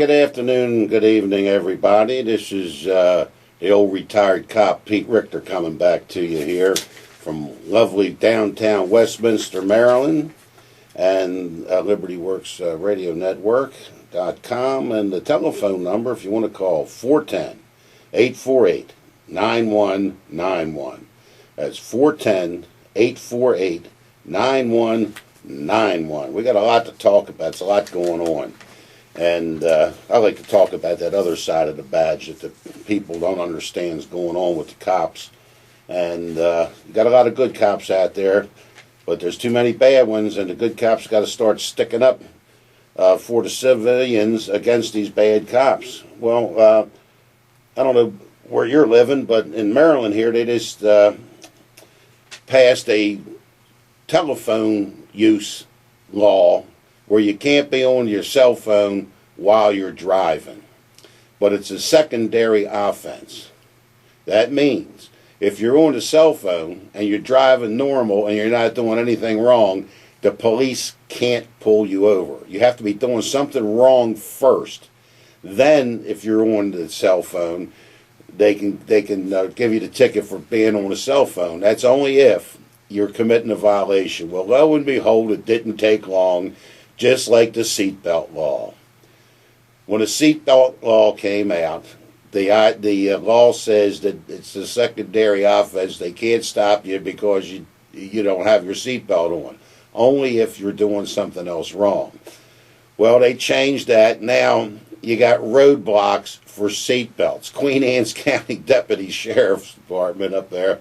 good afternoon, good evening, everybody. This is the old retired cop, Pete Richter, coming back to you here from lovely downtown Westminster, Maryland, and LibertyWorks Radio Network.com, and the telephone number, if you want to call, 410-848-9191. That's 410-848-9191. We got a lot to talk about. It's a lot going on. And I like to talk about that other side of the badge that the people don't understand is going on with the cops. And you got a lot of good cops out there, but there's too many bad ones, and the good cops got to start sticking up for the civilians against these bad cops. Well, I don't know where you're living, but in Maryland here, they just passed a telephone use law where you can't be on your cell phone while you're driving. But it's a secondary offense. That means if you're on the cell phone and you're driving normal and you're not doing anything wrong, the police can't pull you over. You have to be doing something wrong first. Then, if you're on the cell phone, they can give you the ticket for being on a cell phone. That's only if you're committing a violation. Well, lo and behold, it didn't take long. Just like the seatbelt law. When the seatbelt law came out, the law says that it's a secondary offense. They can't stop you because you don't have your seatbelt on. Only if you're doing something else wrong. Well, they changed that. Now you got roadblocks for seatbelts. Queen Anne's County Deputy Sheriff's Department up there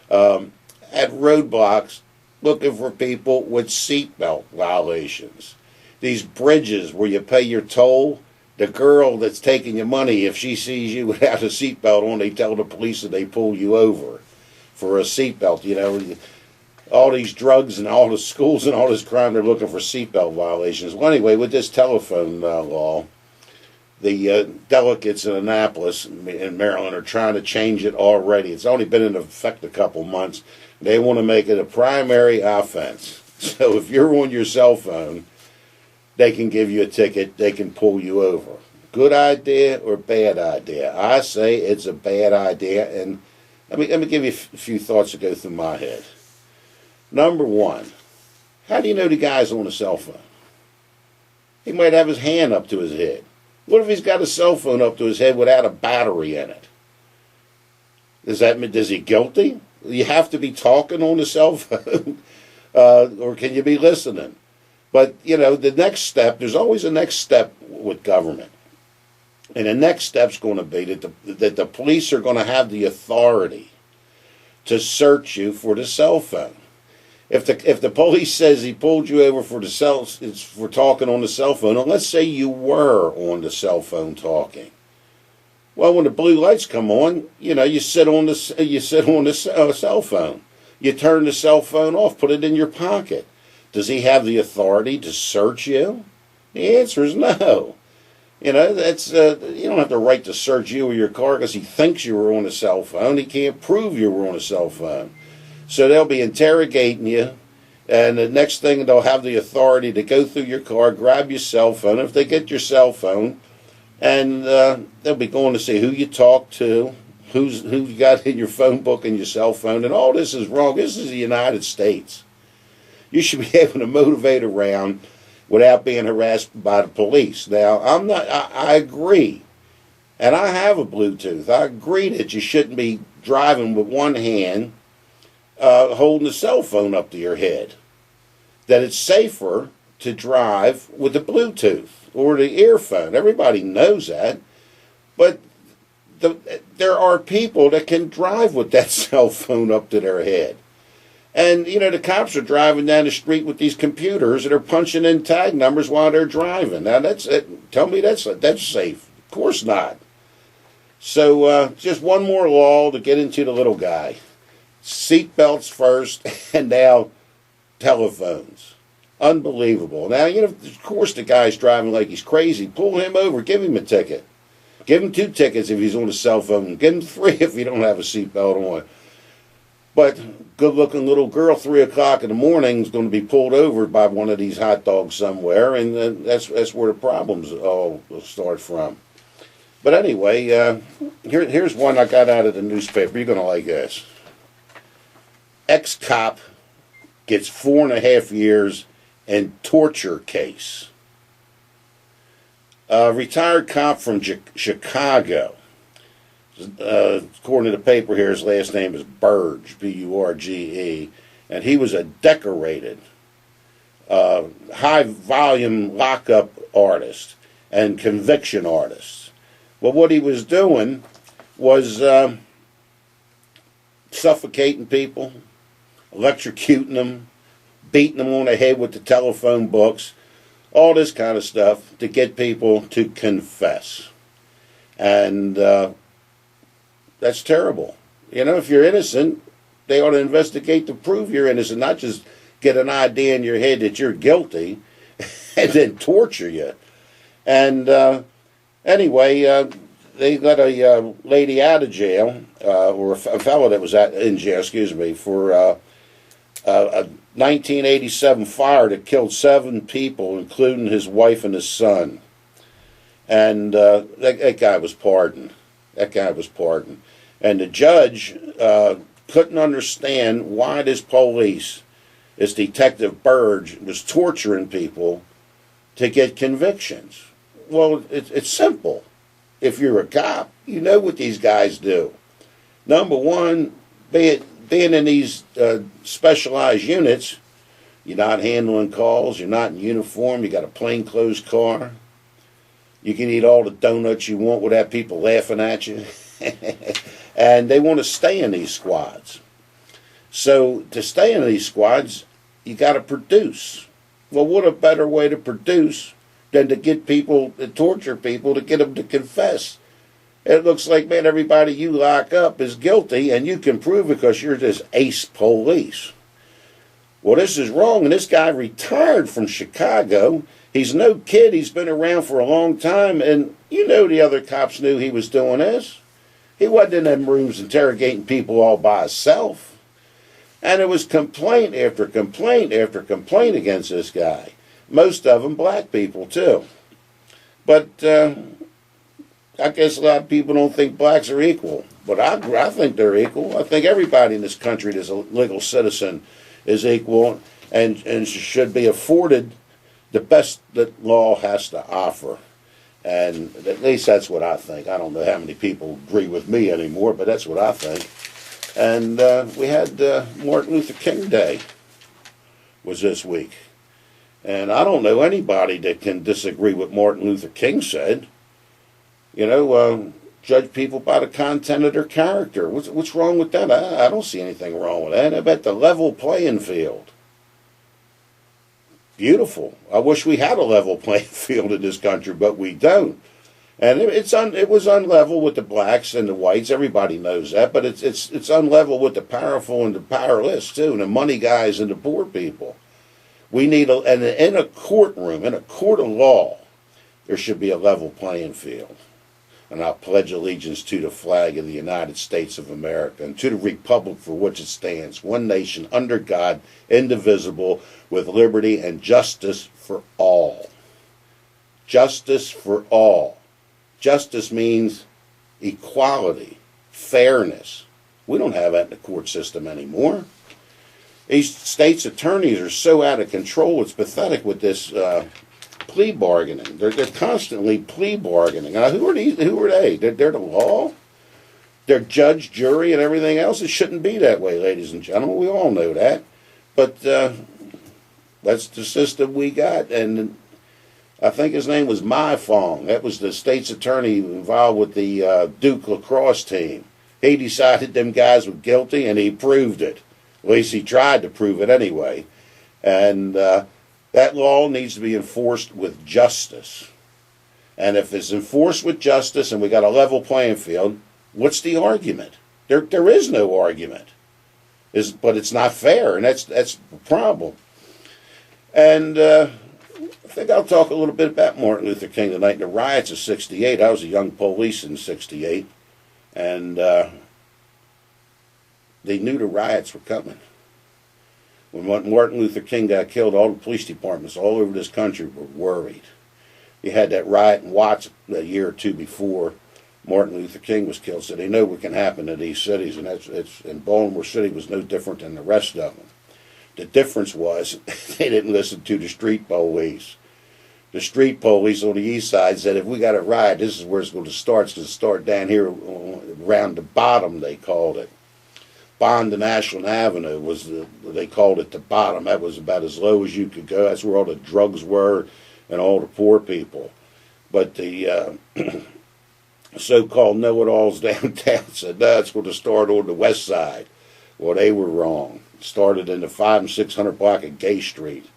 at roadblocks looking for people with seatbelt violations. These bridges where you pay your toll, the girl that's taking your money, if she sees you without a seatbelt on, they tell the police that they pull you over for a seatbelt. You know, all these drugs and all the schools and all this crime, they're looking for seatbelt violations. Well, anyway, with this telephone law, the delegates in Annapolis in Maryland are trying to change it already. It's only been in effect a couple months. They want to make it a primary offense. So if you're on your cell phone, they can give you a ticket. They can pull you over. Good idea or bad idea? I say it's a bad idea. And let me give you a few thoughts that go through my head. Number one, how do you know the guy's on a cell phone? He might have his hand up to his head. What if he's got a cell phone up to his head without a battery in it? Does that mean, is he guilty? You have to be talking on the cell phone, or can you be listening? But, you know, the next step, there's always a next step with government. And the next step's going to be that the police are going to have the authority to search you for the cell phone. If the police says he pulled you over for for talking on the cell phone, and let's say you were on the cell phone talking. Well, when the blue lights come on, you know, you sit on the cell phone. You turn the cell phone off, put it in your pocket. Does he have the authority to search you? The answer is no. You know, that's you don't have the right to search you or your car because he thinks you were on a cell phone. He can't prove you were on a cell phone. So they'll be interrogating you, and the next thing they'll have the authority to go through your car, grab your cell phone. If they get your cell phone, and they'll be going to see who you talk to, who you got in your phone book and your cell phone, and all this is wrong. This is the United States. You should be able to motivate around without being harassed by the police. Now, I agree, and I have a Bluetooth. I agree that you shouldn't be driving with one hand holding a cell phone up to your head. That it's safer to drive with the Bluetooth or the earphone. Everybody knows that. But there are people that can drive with that cell phone up to their head. And, you know, the cops are driving down the street with these computers that are punching in tag numbers while they're driving. Now, tell me that's safe. Of course not. So, just one more law to get into the little guy. Seatbelts first, and now telephones. Unbelievable. Now, you know, of course the guy's driving like he's crazy. Pull him over. Give him a ticket. Give him 2 tickets if he's on a cell phone. Give him 3 if you don't have a seatbelt on. But good-looking little girl, 3 o'clock in the morning, is going to be pulled over by one of these hot dogs somewhere, and that's where the problems all will start from. But anyway, here's one I got out of the newspaper. You're going to like this. Ex-cop gets 4.5 years in torture case. A retired cop from Chicago. According to the paper here, his last name is Burge, B-U-R-G-E, and he was a decorated, high-volume lockup artist and conviction artist. Well, what he was doing was suffocating people, electrocuting them, beating them on the head with the telephone books, all this kind of stuff to get people to confess. And that's terrible. You know, if you're innocent, they ought to investigate to prove you're innocent, not just get an idea in your head that you're guilty and then torture you. And anyway, they let a lady out of jail, or a fellow that was in jail, for a 1987 fire that killed 7 people, including his wife and his son. And that guy was pardoned. And the judge couldn't understand why this Detective Burge, was torturing people to get convictions. Well, it's simple. If you're a cop, you know what these guys do. Number one, being in these specialized units, you're not handling calls, you're not in uniform, you got a plainclothes car. You can eat all the donuts you want without people laughing at you. And they want to stay in these squads. So to stay in these squads, you got to produce. Well, what a better way to produce than to get people, to torture people, to get them to confess. It looks like, man, everybody you lock up is guilty, and you can prove it because you're this ace police. Well, this is wrong, and this guy retired from Chicago. He's no kid. He's been around for a long time, and you know the other cops knew he was doing this. He wasn't in them rooms interrogating people all by himself. And it was complaint after complaint after complaint against this guy. Most of them black people, too. But I guess a lot of people don't think blacks are equal. But I think they're equal. I think everybody in this country that's a legal citizen is equal and should be afforded the best that law has to offer. And at least that's what I think. I don't know how many people agree with me anymore, but that's what I think. And we had Martin Luther King Day was this week. And I don't know anybody that can disagree with what Martin Luther King said. You know, judge people by the content of their character. What's wrong with that? I don't see anything wrong with that. I bet the level playing field. Beautiful. I wish we had a level playing field in this country, but we don't. And it was unlevel with the blacks and the whites. Everybody knows that, but it's unlevel with the powerful and the powerless too, and the money guys and the poor people. We need and in a courtroom, in a court of law, there should be a level playing field. And I pledge allegiance to the flag of the United States of America and to the republic for which it stands, one nation under God, indivisible, with liberty and justice for all. Justice for all. Justice means equality, fairness. We don't have that in the court system anymore. These state's attorneys are so out of control, it's pathetic with this plea bargaining. They're constantly plea bargaining. Now, who are they? They're the law? They're judge, jury, and everything else? It shouldn't be that way, ladies and gentlemen. We all know that. But that's the system we got. And I think his name was Mai Fong. That was the state's attorney involved with the Duke lacrosse team. He decided them guys were guilty, and he proved it. At least he tried to prove it anyway. And that law needs to be enforced with justice. And if it's enforced with justice and we got a level playing field, what's the argument? There is no argument. But it's not fair, and that's the problem. And I think I'll talk a little bit about Martin Luther King tonight. The riots of '68. I was a young police in '68, and they knew the riots were coming. When Martin Luther King got killed, all the police departments all over this country were worried. You had that riot in Watts a year or two before Martin Luther King was killed, so they know what can happen in these cities, and and Baltimore City was no different than the rest of them. The difference was they didn't listen to the street police. The street police on the east side said, if we got a riot, this is where it's going to start. It's going to start down here around the bottom, they called it. Bond to National Avenue was they called it the bottom. That was about as low as you could go. That's where all the drugs were and all the poor people. But the so-called know-it-alls downtown said, no, it's going to start on the west side. Well, they were wrong. It started in the 500 and 600 block of Gay Street,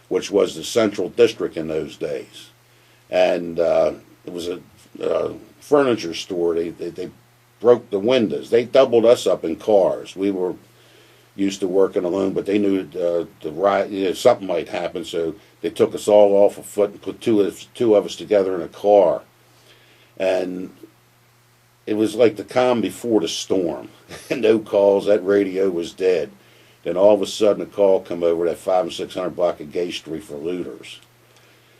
which was the central district in those days. And it was a furniture store. They broke the windows. They doubled us up in cars. We were used to working alone, but they knew the riot, something might happen, so they took us all off a foot and put two of us together in a car. And it was like the calm before the storm. No calls, that radio was dead. Then all of a sudden a call come over that 500 and 600 block of Gay Street for looters.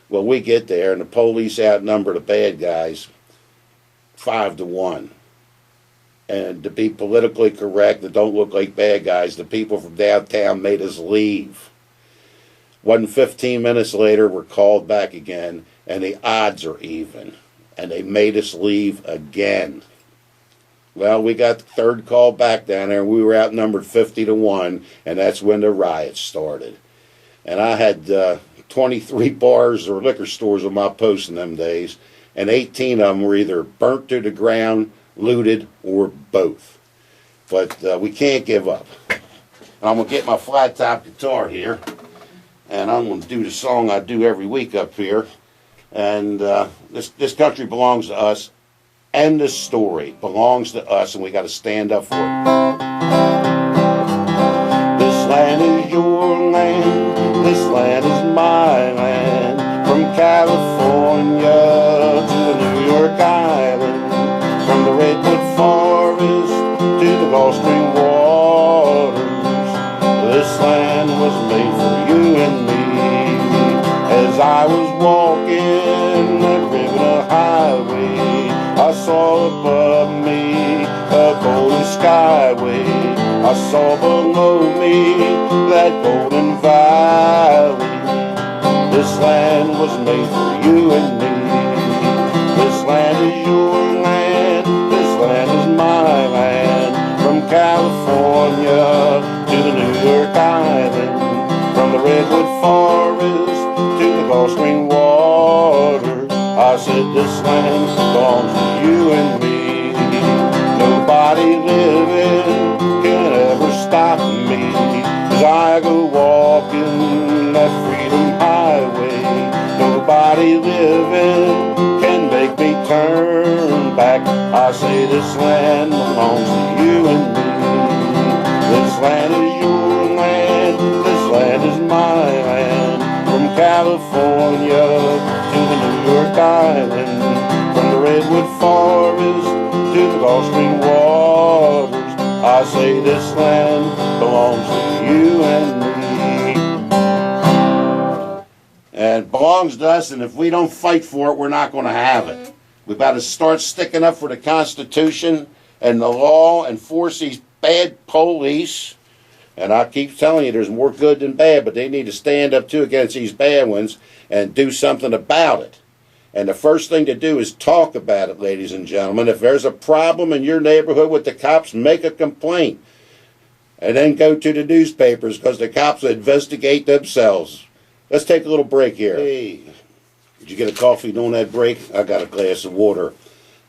Well, we get there and the police outnumber the bad guys 5-1. And to be politically correct, that don't look like bad guys, the people from downtown made us leave. Wasn't 15 minutes later, we're called back again, and the odds are even. And they made us leave again. Well, we got the third call back down there, and we were outnumbered 50-1, and that's when the riots started. And I had 23 bars or liquor stores on my post in them days, and 18 of them were either burnt to the ground, looted, or both. But we can't give up. I'm going to get my flat top guitar here, and I'm going to do the song I do every week up here. And this country belongs to us, and this story belongs to us, and we got to stand up for it. This land is your land, this land is my land, from California to the New York Island, from the Redwood Forest to the Gulf Stream waters. This land was made for you and me. As I was walking that River Highway, I saw above me a golden skyway. I saw below me that golden valley. This land was made for you and me. This land is your land, this land is my land. From California to the New York Island, from the Redwood Forest to the Gulf Stream waters. I said this land belongs to you and me. Nobody living can ever stop me as I go walking that freedom highway. Nobody living can make me turn back. I say this land belongs to you and me. This land is your land, this land is my land. From California to the New York Island, from the Redwood Forest to the Gulf Stream waters. I say this land belongs to you and me. And it belongs to us, and if we don't fight for it, we're not going to have it. We've got to start sticking up for the Constitution and the law and force these bad police. And I keep telling you, there's more good than bad, but they need to stand up too against these bad ones and do something about it. And the first thing to do is talk about it, ladies and gentlemen. If there's a problem in your neighborhood with the cops, make a complaint. And then go to the newspapers, because the cops will investigate themselves. Let's take a little break here. Hey, did you get a coffee during that break? I got a glass of water.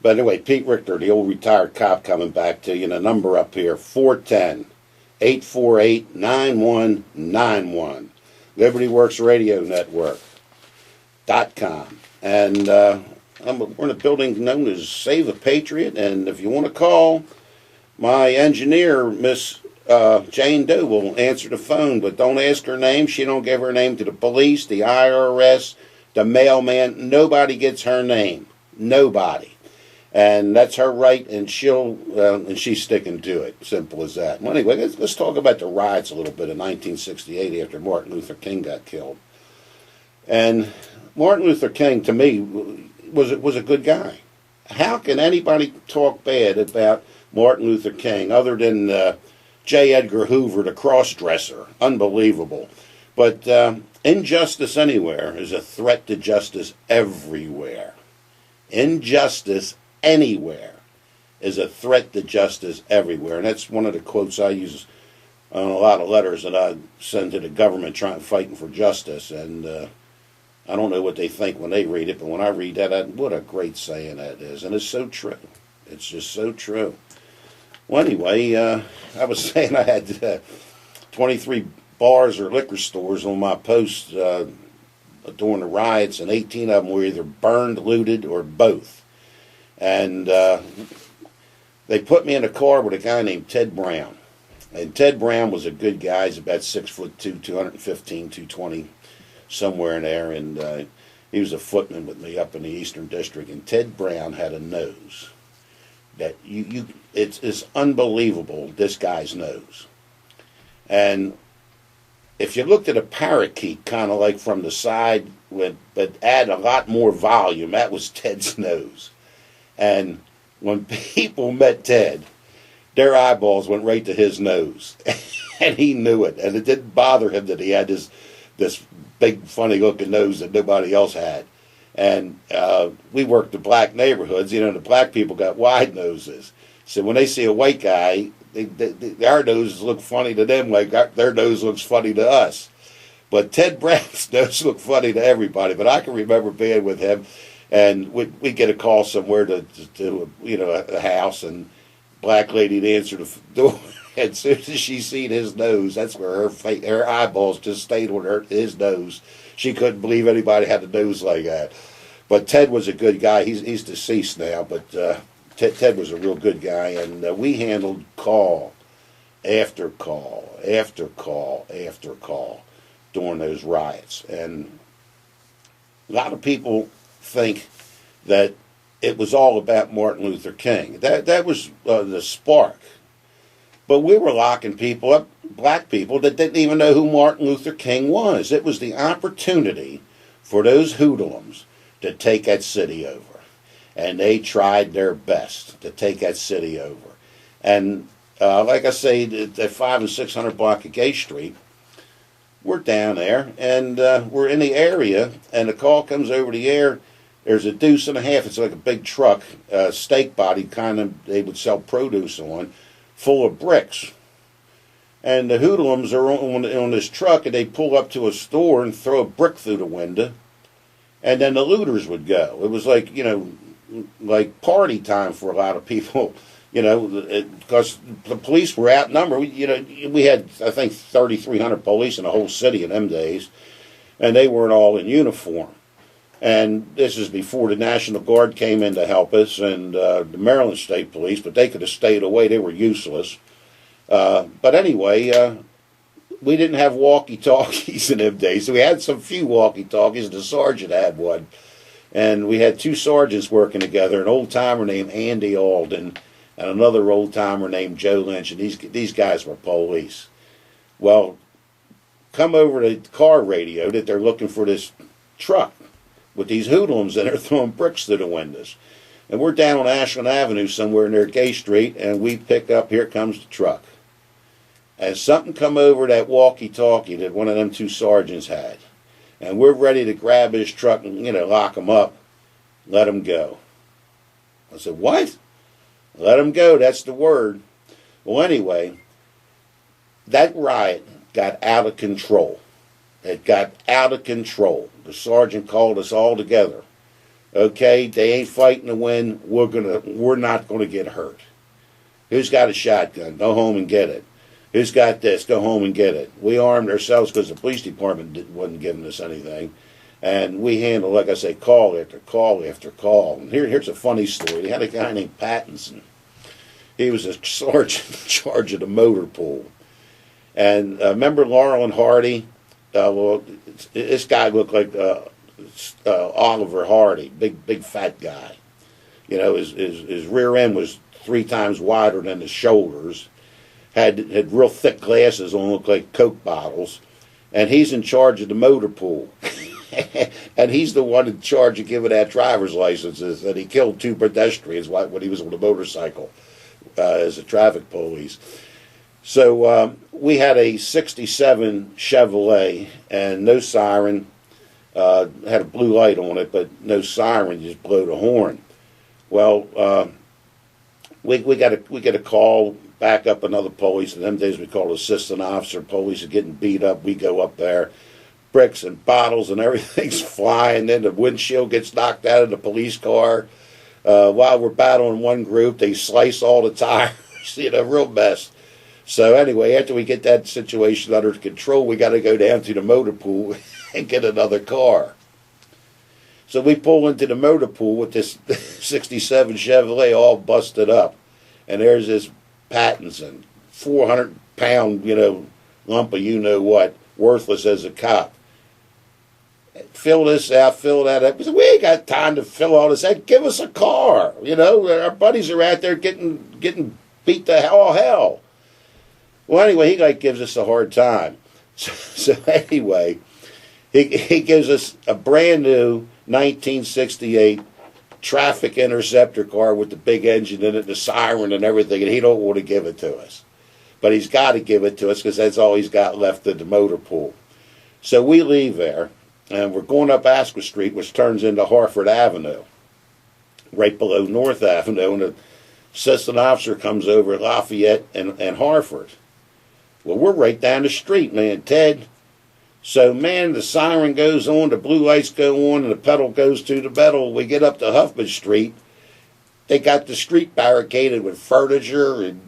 But anyway, Pete Richter, the old retired cop, coming back to you. And the number up here, 410-848-9191. Liberty Works Radio Network.com. And we're in a building known as Save a Patriot. And if you want to call, my engineer, Miss Jane Doe, will answer the phone. But don't ask her name. She don't give her name to the police, the IRS, the mailman. Nobody gets her name. Nobody. And that's her right, and she's sticking to it. Simple as that. Well, anyway, let's talk about the riots a little bit in 1968 after Martin Luther King got killed. And Martin Luther King, to me, was a good guy. How can anybody talk bad about Martin Luther King other than J. Edgar Hoover, the cross-dresser? Unbelievable. But injustice anywhere is a threat to justice everywhere. Injustice anywhere is a threat to justice everywhere. And that's one of the quotes I use on a lot of letters that I send to the government fighting for justice. And I don't know what they think when they read it, but when I read that, what a great saying that is. And it's so true. It's just so true. Well, anyway, I was saying I had 23 bars or liquor stores on my post during the riots, and 18 of them were either burned, looted, or both. And they put me in a car with a guy named Ted Brown. And Ted Brown was a good guy. He's about 6'2", 215, 220, somewhere in there. And he was a footman with me up in the Eastern District. And Ted Brown had a nose that it's unbelievable, this guy's nose. And if you looked at a parakeet kind of like from the side, but add a lot more volume, that was Ted's nose. And when people met Ted, their eyeballs went right to his nose. And he knew it. And it didn't bother him that he had this big, funny-looking nose that nobody else had. And we worked in black neighborhoods. The black people got wide noses. So when they see a white guy, our noses look funny to them like their nose looks funny to us. But Ted Brown's nose looked funny to everybody. But I can remember being with him, and we'd get a call somewhere to a house, and black lady to answer the door. And as soon as she seen his nose, that's where her eyeballs just stayed on his nose. She couldn't believe anybody had a nose like that. But Ted was a good guy. He's deceased now, but Ted was a real good guy, and we handled call after call after call after call during those riots. And a lot of people think that it was all about Martin Luther King. That was the spark. But we were locking people up, black people, that didn't even know who Martin Luther King was. It was the opportunity for those hoodlums to take that city over. And they tried their best to take that city over. And like I say, at 5 and 600 block of Gay Street, we're down there, and we're in the area, and the call comes over the air. There's a deuce and a half. It's like a big truck, steak body kind of, they would sell produce on, full of bricks. And the hoodlums are on this truck, and they pull up to a store and throw a brick through the window, and then the looters would go. It was like, like party time for a lot of people, because the police were outnumbered. We had, I think, 3,300 police in the whole city in them days, and they weren't all in uniform. And this is before the National Guard came in to help us, and the Maryland State Police, but they could have stayed away. They were useless. But anyway, we didn't have walkie-talkies in them days. So we had some few walkie-talkies. The sergeant had one. And we had two sergeants working together, an old-timer named Andy Alden and another old-timer named Joe Lynch. And these guys were police. Well, come over to the car radio that they're looking for this truck with these hoodlums that are throwing bricks through the windows. And we're down on Ashland Avenue somewhere near Gay Street, and we pick up, here comes the truck. And something come over that walkie-talkie that one of them two sergeants had. And we're ready to grab his truck and, lock him up, let him go. I said, what? Let him go, that's the word. Well, anyway, that riot got out of control. It got out of control. The sergeant called us all together. Okay, they ain't fighting to win. We're not gonna get hurt. Who's got a shotgun? Go home and get it. Who's got this? Go home and get it. We armed ourselves because the police department wasn't giving us anything. And we handled, like I say, call after call after call. And here's a funny story. They had a guy named Pattinson. He was a sergeant in charge of the motor pool. And remember Laurel and Hardy? This guy looked like Oliver Hardy, big fat guy. his rear end was 3 times wider than his shoulders. Had real thick glasses on, looked like Coke bottles, and he's in charge of the motor pool. And he's the one in charge of giving out driver's licenses. And he killed 2 pedestrians when he was on a motorcycle as a traffic police. So we had a '67 Chevrolet, and no siren. Had a blue light on it, but no siren. Just blew the horn. Well, we got a call. Back up another police. In them days we called assistant officer. Police are getting beat up. We go up there. Bricks and bottles and everything's flying. Then the windshield gets knocked out of the police car. While we're battling one group, they slice all the tires. Real mess. So anyway, after we get that situation under control, we got to go down to the motor pool and get another car. So we pull into the motor pool with this '67 Chevrolet all busted up. And there's this Pattinson, 400-pound, lump of what, worthless as a cop. Fill this out, fill that up. He said, we ain't got time to fill all this out. Give us a car. Our buddies are out there getting beat to hell. Well, anyway, he gives us a hard time. So anyway, he gives us a brand new 1968 traffic interceptor car with the big engine in it, the siren and everything, and he don't want to give it to us. But he's got to give it to us because that's all he's got left at the motor pool. So we leave there, and we're going up Asquith Street, which turns into Harford Avenue, right below North Avenue, and the assistant officer comes over at Lafayette and Harford. Well, we're right down the street, man, Ted. So, man, the siren goes on, the blue lights go on, and the pedal goes to the metal. We get up to Huffman Street. They got the street barricaded with furniture and,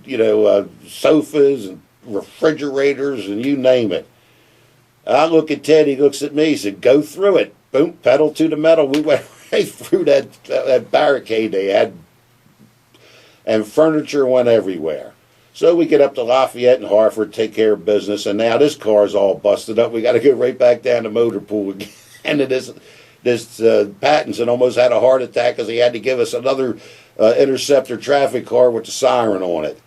sofas and refrigerators and you name it. I look at Ted, he looks at me, he said, go through it. Boom, pedal to the metal. We went right through that barricade they had, and furniture went everywhere. So we get up to Lafayette and Harford, take care of business, and now this car's all busted up. We got to go right back down to motor pool again. And this Pattinson almost had a heart attack because he had to give us another interceptor traffic car with the siren on it.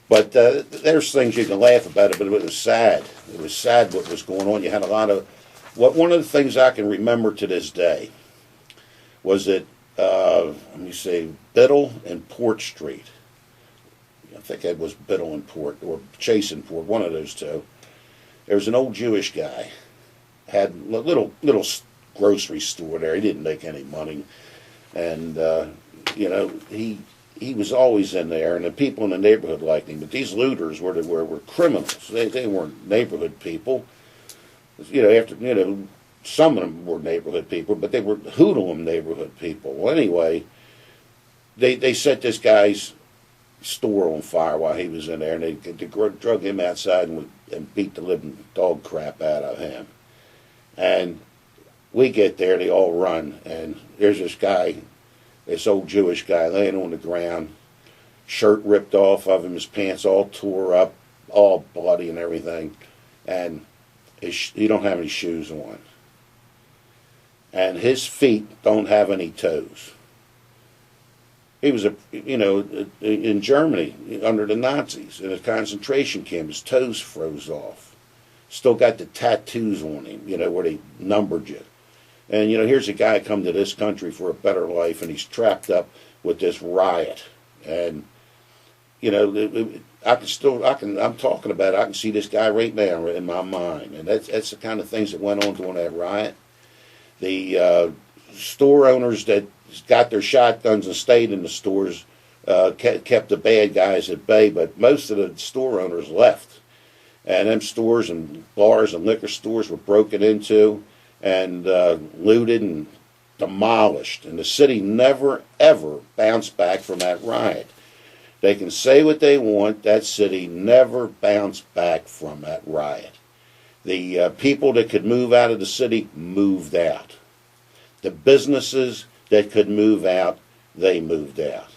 But there's things you can laugh about it, but it was sad. It was sad what was going on. You had a lot of... One of the things I can remember to this day was that, Biddle and Port Street. I think it was Biddle and Port, or Chase and Port, one of those two. There was an old Jewish guy, had a little grocery store there. He didn't make any money, and he was always in there, and the people in the neighborhood liked him. But these looters were criminals. They weren't neighborhood people. Some of them were neighborhood people, but they were hoodlum neighborhood people. Well, anyway, they set this guy's store on fire while he was in there, and they drug him outside and beat the living dog crap out of him. And we get there, they all run, and there's this guy, this old Jewish guy, laying on the ground, shirt ripped off of him, his pants all tore up, all bloody and everything, and he don't have any shoes on. And his feet don't have any toes. He was, in Germany under the Nazis in a concentration camp. His toes froze off. Still got the tattoos on him, where they numbered you. And, here's a guy come to this country for a better life, and he's trapped up with this riot. And, I'm talking about it. I can see this guy right now in my mind. And that's the kind of things that went on during that riot. The store owners that got their shotguns and stayed in the stores kept the bad guys at bay, but most of the store owners left. And them stores and bars and liquor stores were broken into and looted and demolished. And the city never, ever bounced back from that riot. They can say what they want, that city never bounced back from that riot. The people that could move out of the city moved out. The businesses that could move out, they moved out.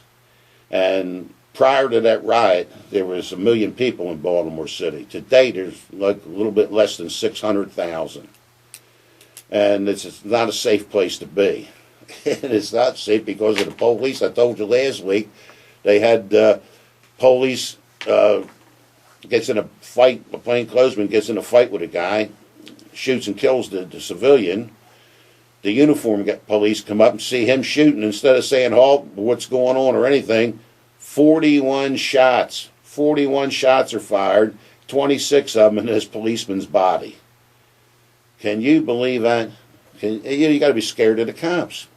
And prior to that riot, there was 1 million people in Baltimore City. Today, there's like a little bit less than 600,000. And it's not a safe place to be. And it's not safe because of the police. I told you last week, they had police gets in a fight, a plainclothesman gets in a fight with a guy, shoots and kills the civilian. The uniform police come up and see him shooting. Instead of saying, halt, what's going on or anything, 41 shots. 41 shots are fired, 26 of them in this policeman's body. Can you believe that? You got to be scared of the cops.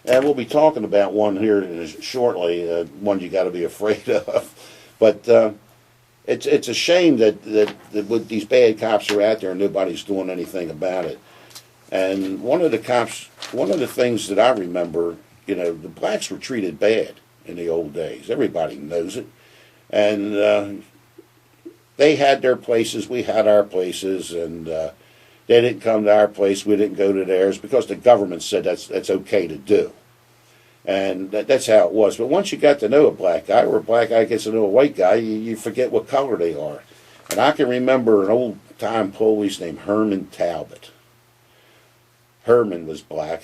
And we'll be talking about one here shortly, one you got to be afraid of. But it's a shame that these bad cops are out there and nobody's doing anything about it. And one of the things that I remember, the blacks were treated bad in the old days. Everybody knows it. And they had their places, we had our places, and they didn't come to our place, we didn't go to theirs, because the government said that's okay to do. And that's how it was. But once you got to know a black guy, or a black guy gets to know a white guy, you forget what color they are. And I can remember an old-time police named Herman Talbot. Herman was black,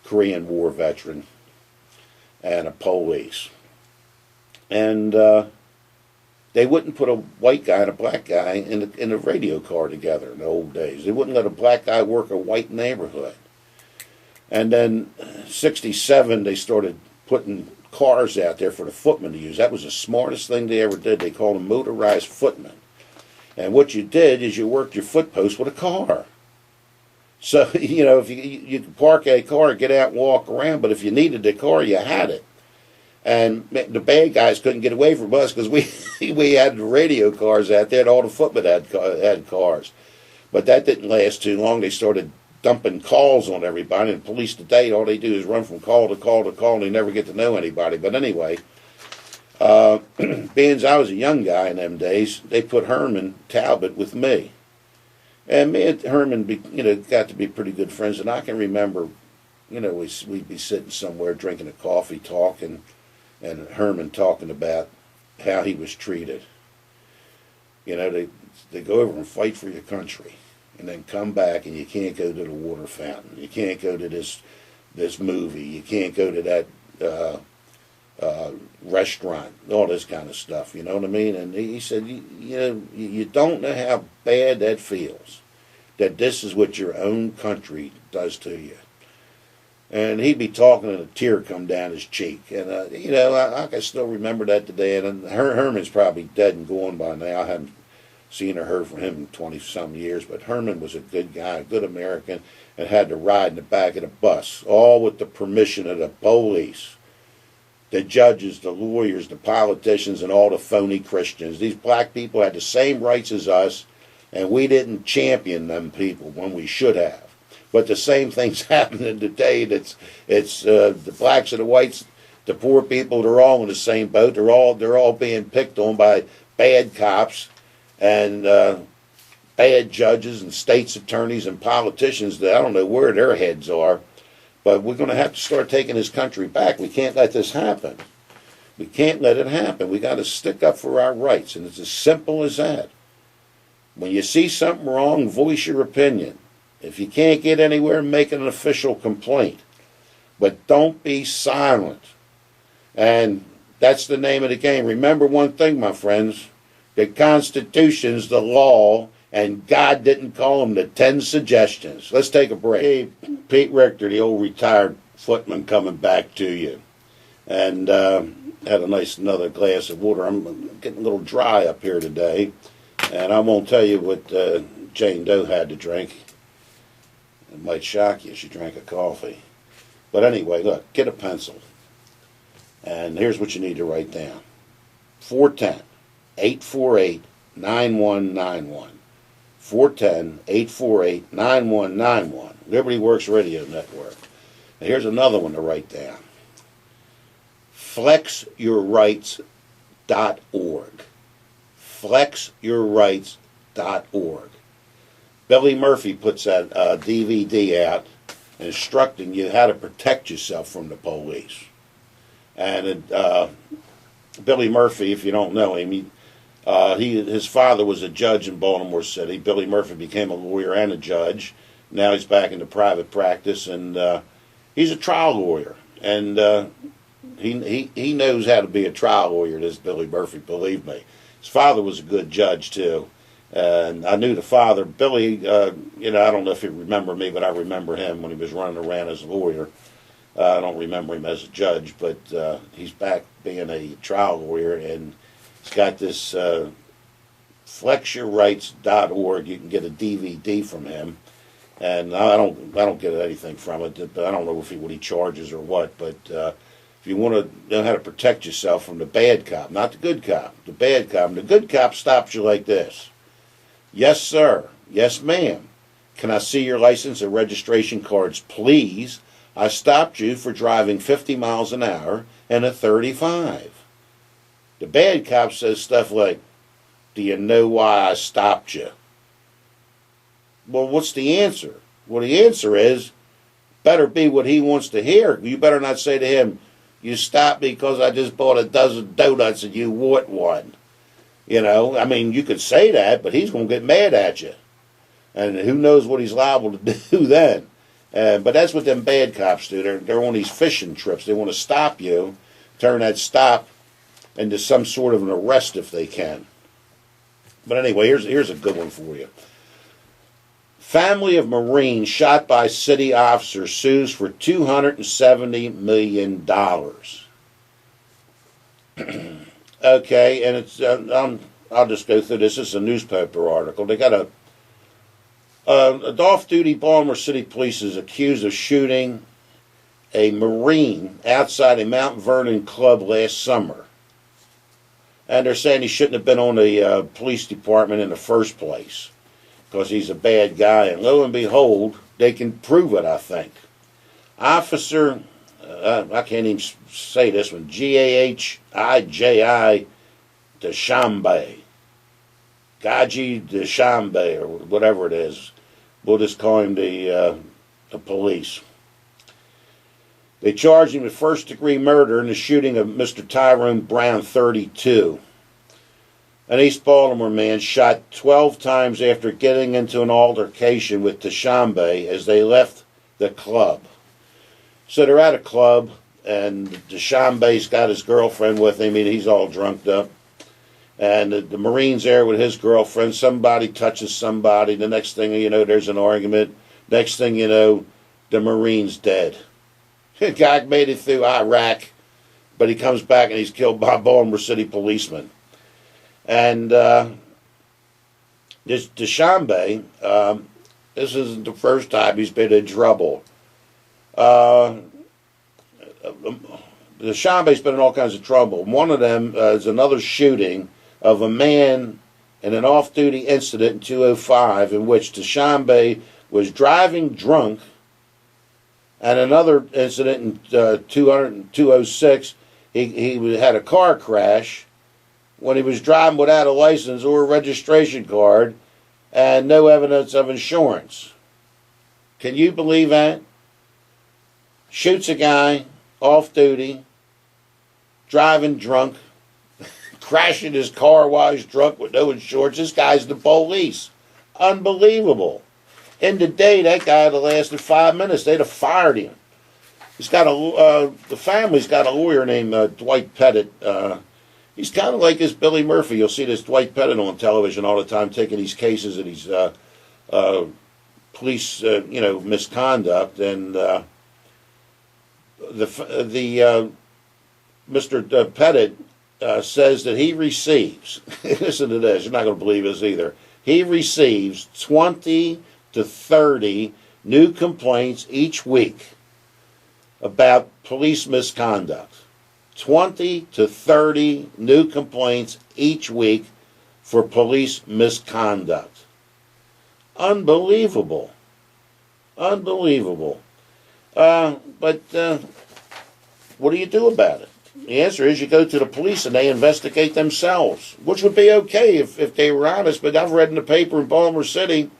Korean War veteran, and a police. And they wouldn't put a white guy and a black guy in a radio car together in the old days. They wouldn't let a black guy work a white neighborhood. And then 67, they started putting cars out there for the footmen to use. That was the smartest thing they ever did. They called them motorized footmen. And what you did is you worked your foot post with a car. So, if you could park a car, get out and walk around, but if you needed the car, you had it. And the bad guys couldn't get away from us because we had the radio cars out there, and all the footmen had cars. But that didn't last too long. They started dumping calls on everybody, and police today, all they do is run from call to call to call, and they never get to know anybody. But anyway, being as I was a young guy in them days, they put Herman Talbot with me. And me and Herman, got to be pretty good friends. And I can remember, we'd be sitting somewhere drinking a coffee, talking, and Herman talking about how he was treated. They go over and fight for your country, and then come back, and you can't go to the water fountain. You can't go to this movie. You can't go to that restaurant, all this kind of stuff, you know what I mean? And he said, you don't know how bad that feels, that this is what your own country does to you. And he'd be talking, and a tear come down his cheek. And, I can still remember that today. And Herman's probably dead and gone by now. I haven't seen or heard from him in 20-some years. But Herman was a good guy, a good American, and had to ride in the back of the bus, all with the permission of the police, the judges, the lawyers, the politicians, and all the phony Christians. These black people had the same rights as us, and we didn't champion them people when we should have. But the same thing's happening today. It's the blacks and the whites, the poor people. They're all in the same boat. They're all being picked on by bad cops and bad judges and state's attorneys and politicians that I don't know where their heads are. But we're going to have to start taking this country back. We can't let this happen. We can't let it happen. We got to stick up for our rights, and it's as simple as that. When you see something wrong, voice your opinion. If you can't get anywhere, make an official complaint. But don't be silent. And that's the name of the game. Remember one thing, my friends. The Constitution's the law, and God didn't call them the 10 suggestions. Let's take a break. Hey, Pete Richter, the old retired footman, coming back to you. And had a nice another glass of water. I'm getting a little dry up here today. And I won't tell you what Jane Doe had to drink. It might shock you. She drank a coffee. But anyway, look, get a pencil. And here's what you need to write down. 410-848-9191. 410-848-9191. Liberty Works Radio Network. Now here's another one to write down. FlexYourRights.org. FlexYourRights.org. Billy Murphy puts that DVD out instructing you how to protect yourself from the police. And Billy Murphy, if you don't know him, his father was a judge in Baltimore City. Billy Murphy became a lawyer and a judge. Now he's back into private practice, and He's a trial lawyer, and he knows how to be a trial lawyer, this Billy Murphy, believe me. His father was a good judge, too. And I knew the father, Billy, I don't know if you remember me, but I remember him when he was running around as a lawyer. I don't remember him as a judge, but he's back being a trial lawyer, and he's got this flexyourrights.org. You can get a DVD from him, and I don't get anything from it. But I don't know what he charges or what. But if you want to know how to protect yourself from the bad cop, not the good cop, the bad cop. And the good cop stops you like this. Yes, sir. Yes, ma'am. Can I see your license and registration cards, please? I stopped you for driving 50 miles an hour and a 35. The bad cop says stuff like, do you know why I stopped you? Well, what's the answer? Well, the answer is, better be what he wants to hear. You better not say to him, you stopped me because I just bought a dozen donuts and you want one. You could say that, but he's going to get mad at you. And who knows what he's liable to do then. But that's what them bad cops do. They're on these fishing trips. They want to stop you, turn that stop into some sort of an arrest if they can. But anyway, here's a good one for you. Family of Marine shot by city officer sues for $270 million. Okay, and it's I'll just go through this. This is a newspaper article. They got a off-duty Baltimore City Police is accused of shooting a Marine outside a Mount Vernon club last summer. And they're saying he shouldn't have been on the police department in the first place because he's a bad guy. And lo and behold, they can prove it, I think. Officer, I can't even say this one, Gahiji Deshambe. Gaji Deshambe, or whatever it is. We'll just call him the police. They charged him with first-degree murder in the shooting of Mr. Tyrone Brown, 32. An East Baltimore man shot 12 times after getting into an altercation with Deshambe as they left the club. So they're at a club, and Deshambe's got his girlfriend with him. He's all drunked up. And the Marine's there with his girlfriend. Somebody touches somebody. The next thing you know, there's an argument. Next thing you know, the Marine's dead. The guy made it through Iraq, but he comes back and he's killed by a Baltimore City policeman. And this Deshambe, this isn't the first time he's been in trouble. Deshambe's been in all kinds of trouble. One of them is another shooting of a man in an off-duty incident in 2005 in which Deshambe was driving drunk, and another incident in 2006, he had a car crash when he was driving without a license or a registration card and no evidence of insurance. Can you believe that? Shoots a guy off-duty, driving drunk, crashing his car while he's drunk with no insurance. This guy's the police. Unbelievable. In the day, that guy had lasted 5 minutes. They'd have fired him. He's got the family's got a lawyer named Dwight Pettit. He's kind of like this Billy Murphy. You'll see this Dwight Pettit on television all the time, taking these cases of these police, misconduct, and Mr. Pettit says that he receives, listen to this, you're not going to believe this either, he receives 20 to 30 new complaints each week about police misconduct. 20 to 30 new complaints each week for police misconduct. Unbelievable. Unbelievable. But what do you do about it? The answer is you go to the police and they investigate themselves, which would be okay if they were honest, but I've read in the paper in Baltimore City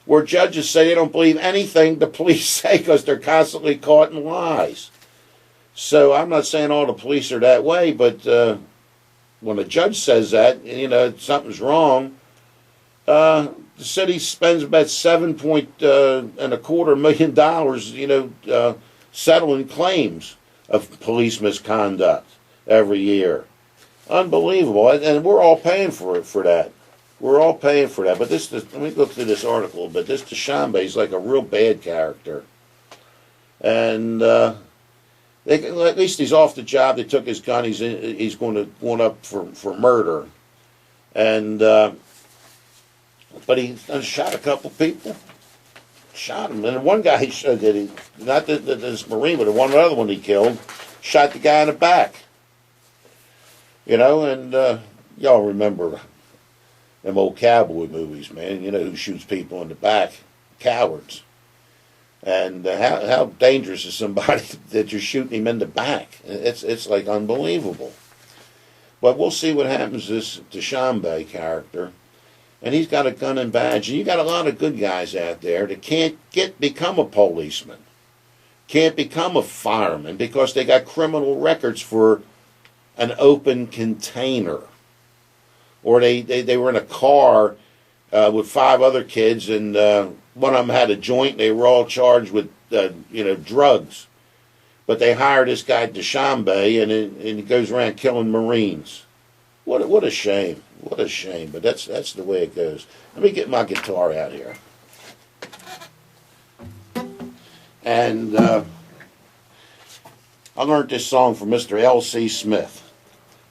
where judges say they don't believe anything the police say because they're constantly caught in lies. So I'm not saying all the police are that way, but when a judge says that, something's wrong. The city spends about $7.25 million, settling claims of police misconduct every year. Unbelievable. And we're all paying for that. We're all paying for that. But let me go through this article a bit. This Dushanbe is like a real bad character. And at least he's off the job. They took his gun. He's going up for murder. And but he shot a couple people. Shot him. And one guy not this Marine, but the other one he killed, shot the guy in the back. And y'all remember them old cowboy movies, man. You know who shoots people in the back? Cowards. And how dangerous is somebody that you're shooting him in the back? It's like unbelievable. But we'll see what happens to this Dushanbe character. And he's got a gun and badge. And you got a lot of good guys out there that can't become a policeman, can't become a fireman because they got criminal records for an open container. Or they were in a car with 5 other kids, and one of them had a joint. They were all charged with drugs. But they hired this guy Dushanbe, and he goes around killing Marines. What a shame. What a shame. But that's the way it goes. Let me get my guitar out here. And I learned this song from Mr. L.C. Smith,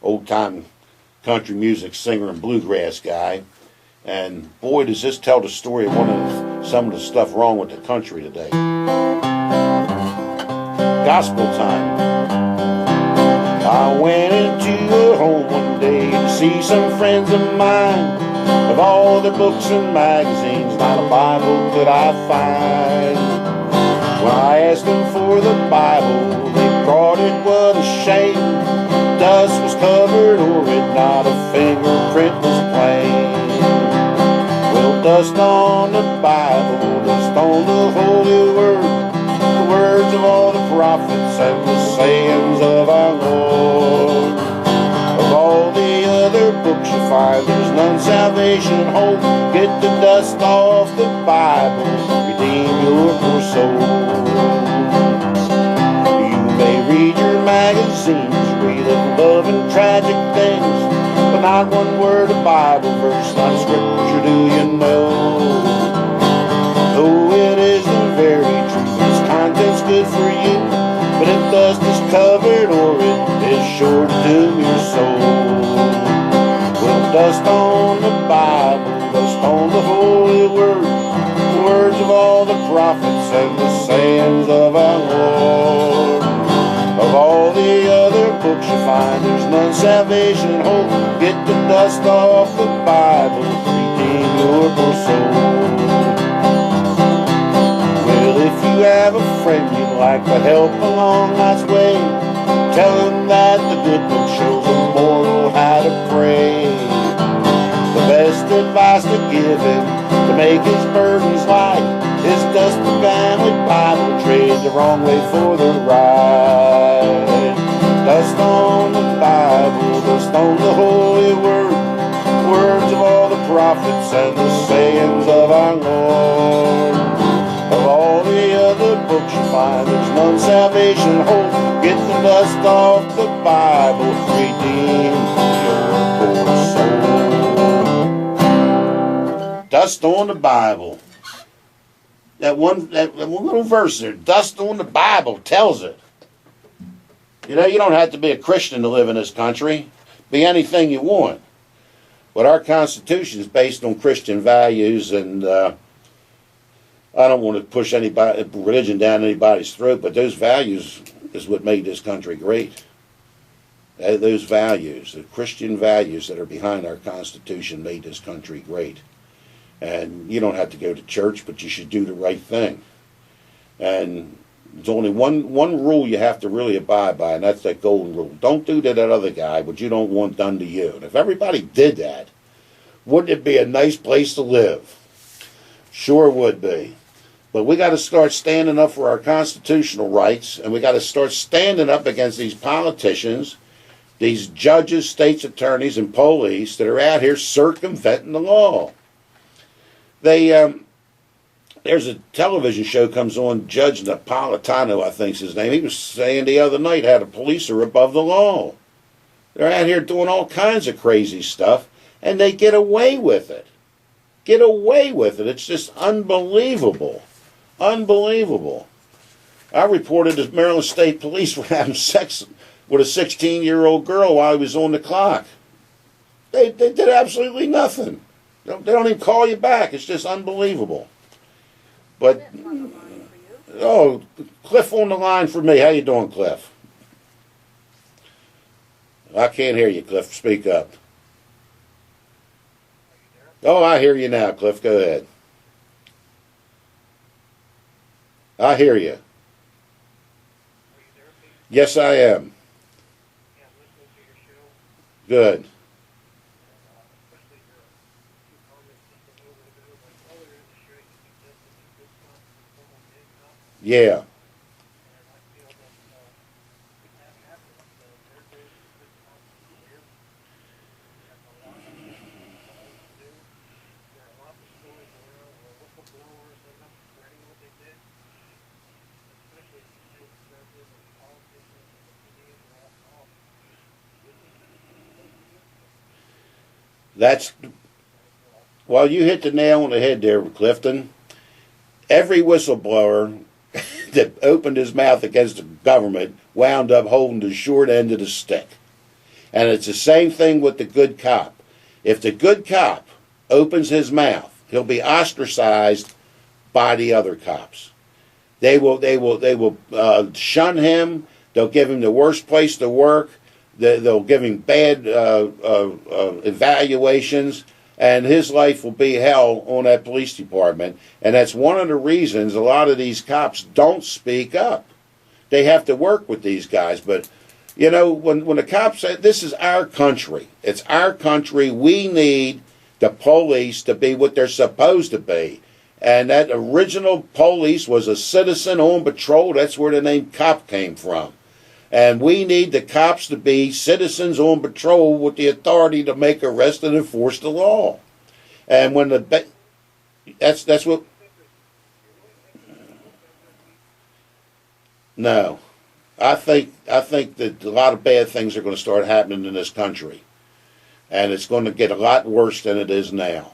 old-time country music singer and bluegrass guy. And boy, does this tell the story of some of the stuff wrong with the country today. Gospel time. I went into a home one day to see some friends of mine. Of all the books and magazines, not a Bible could I find. When I asked them for the Bible, they brought it, what a shame. Dust was covered o'er it, not a fingerprint was plain. Well, dust on the Bible, dust on the Holy Word, the words of all the prophets and the sayings of our Lord. Of all the other books you find, there's none salvation hope. Get the dust off the Bible, redeem your poor soul. You may read your magazines, read of love and tragic things, but not one word of Bible verse, not a scripture do you know. Though it is the very truth, its content's good for you, but if dust is covered o'er it, it's sure to doom your soul. Well, dust on the Bible, dust on the Holy Word, the words of all the prophets and the sayings of our Lord. Of all the other books you find, there's none salvation hope. Get the dust off the Bible, redeem your poor soul. Well, if you have a friend you'd like to help along life's way, tell him that the good book shows a moral how to pray. The best advice to give him to make his burdens light is dust the family Bible, trade the wrong way for the right. Dust on the Bible, dust on the Holy Word, words of all the prophets and the sayings of our Lord. Of all the other books you find, there's none salvation hope. Get the dust off the Bible, redeem your poor soul. Dust on the Bible. That one little verse there, dust on the Bible, tells it. You know, you don't have to be a Christian to live in this country. Be anything you want. But our Constitution is based on Christian values, and I don't want to push religion down anybody's throat, but those values is what made this country great. Those values, the Christian values that are behind our Constitution, made this country great. And you don't have to go to church, but you should do the right thing. And there's only one rule you have to really abide by, and that's that golden rule. Don't do to that other guy what you don't want done to you. And if everybody did that, wouldn't it be a nice place to live? Sure would be. But we got to start standing up for our constitutional rights, and we got to start standing up against these politicians, these judges, state's attorneys, and police that are out here circumventing the law. They There's a television show comes on, Judge Napolitano, I think's his name. He was saying the other night how the police are above the law. They're out here doing all kinds of crazy stuff, and they get away with it. Get away with it. It's just unbelievable. Unbelievable. I reported to Maryland State Police for having sex with a 16-year-old girl while he was on the clock. They did absolutely nothing. They don't even call you back. It's just unbelievable. But, oh, Cliff on the line for me. How you doing, Cliff? I can't hear you, Cliff. Speak up. Oh, I hear you now, Cliff. Go ahead. I hear you. Yes, I am. Good. Yeah. That's, well, you hit the nail on the head there, Clifton. Every whistleblower that opened his mouth against the government wound up holding the short end of the stick. And it's the same thing with the good cop. If the good cop opens his mouth, he'll be ostracized by the other cops. They will shun him. They'll give him the worst place to work. They'll give him bad evaluations, and his life will be hell on that police department. And that's one of the reasons a lot of these cops don't speak up. They have to work with these guys. But, you know, when the cops say, this is our country, it's our country, we need the police to be what they're supposed to be. And that original police was a citizen on patrol. That's where the name cop came from. And we need the cops to be citizens on patrol with the authority to make arrests and enforce the law. And when that's what. No, I think that a lot of bad things are going to start happening in this country, and it's going to get a lot worse than it is now.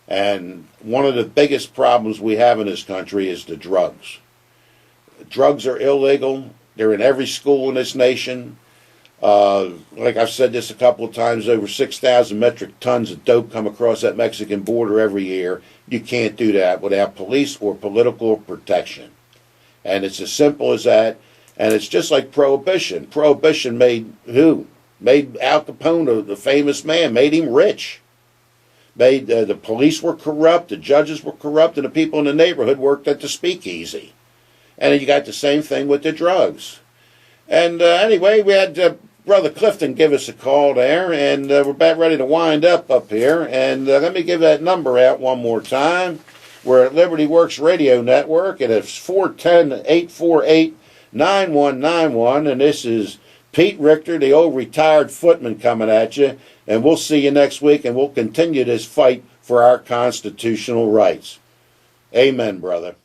And one of the biggest problems we have in this country is the drugs. Drugs are illegal. They're in every school in this nation. Like I've said this a couple of times, over 6,000 metric tons of dope come across that Mexican border every year. You can't do that without police or political protection. And it's as simple as that. And it's just like Prohibition. Prohibition made who? Made Al Capone, the famous man, made him rich. Made the police were corrupt, the judges were corrupt, and the people in the neighborhood worked at the speakeasy. And you got the same thing with the drugs. And anyway, we had Brother Clifton give us a call there, and we're about ready to wind up here. And let me give that number out one more time. We're at Liberty Works Radio Network, and it's 410-848-9191. And this is Pete Richter, the old retired footman, coming at you. And we'll see you next week, and we'll continue this fight for our constitutional rights. Amen, brother.